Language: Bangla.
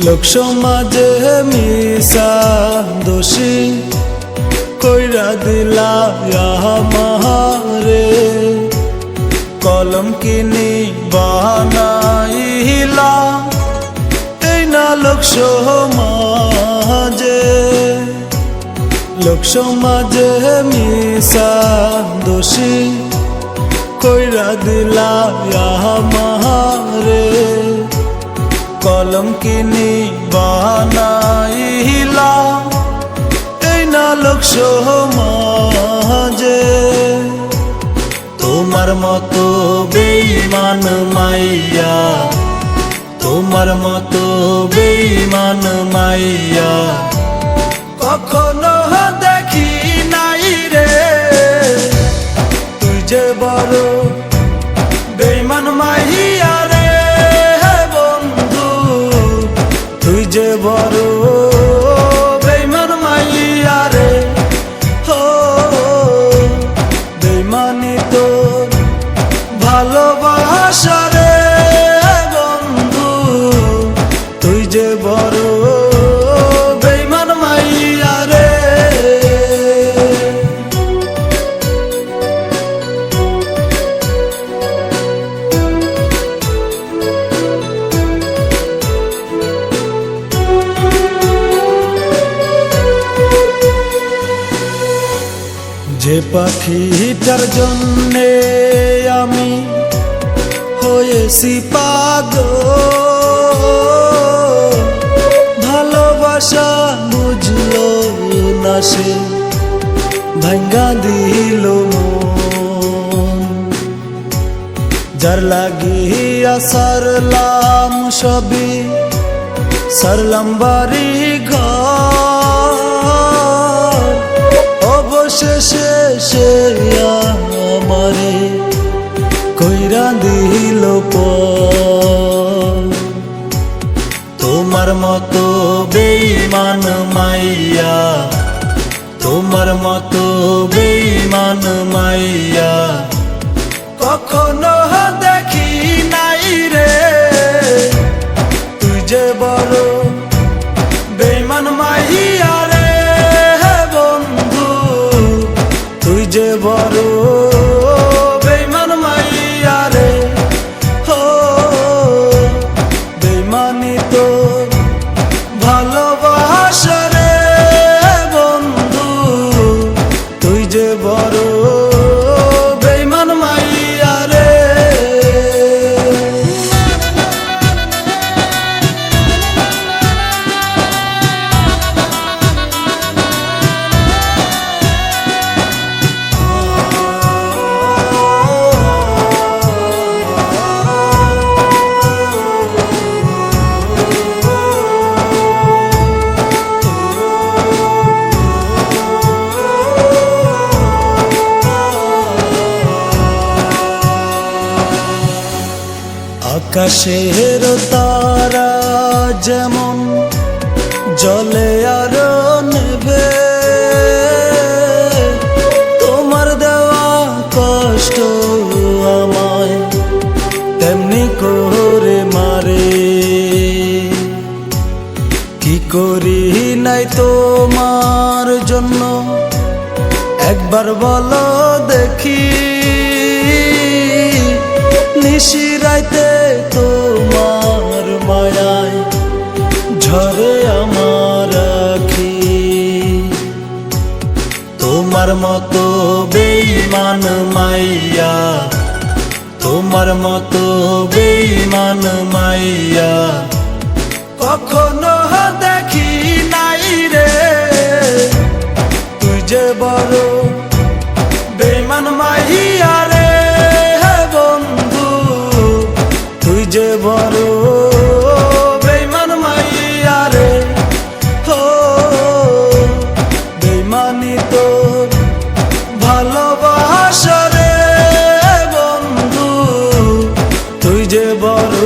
লোক সমাজে মিশা দোষী কইরা দিলা আমারে, কলম কিনি বানাইলা এই না লোক সমাজে। লোক সমাজে মিশা দোষী কইরা দিলা আমারে, কলম কিনি বানাইলা এই না লোক সমাজে। তোমার মতো বেঈমান মাইয়া, তোমার মতো বেঈমান মাইয়া কখনো দেখি নাই রে। তুই যে বড় বেঈমান মাইয়া রে বন্ধু, তুই যে বড় বেঈমান মাইয়া রে। ও বেঈমানি তোর ভালোবাসা রে বন্ধু, তুই যে বড় বেঈমান মাইয়া রে। যে পাখিটার জন্যে আমি হয়েছি পাগল, ভালোবাসা বুঝলো না সে ভাঙ্গা দিল মন। যার লাগিয়া সারলাম সবই, সারলাম বাড়ি ঘর, অবশেষে সে আমারে কইরা দিল পর। তোমার মতো বেঈমান মাইয়া, তোমার মতো বেঈমান মাইয়া কখনো দেখি নাই রে। তুই যে বড় বেঈমান মাইয়া রে বন্ধু, তুই যে বড় বেঈমান মাইয়া রে। ও বেঈমানি তোর ভালোবাসা রে বন্ধু, তুই যে বড় বেঈমান মাইয়া রে। আকাশের তারা যেমন জলে আর নেবে, তোমার দেওয়া কষ্ট আমায় তেমনি করে মারে। কি করি নাই তোমার জন্য একবার বলো দেখি, নিশিরাইতে তোমার মায়ায় ঝরে আমার আখি। তোমার মতো বেঈমান মাইয়া, তোমার মতো বেঈমান মাইয়া কখনো দেখি নাই রে। তুই যে বড় বেঈমান মাইয়া রে বন্ধু, তুই যে বড় বেঈমান মাইয়া রে। ও বেঈমানি তোর ভালোবাসা রে বন্ধু, তুই যে বড়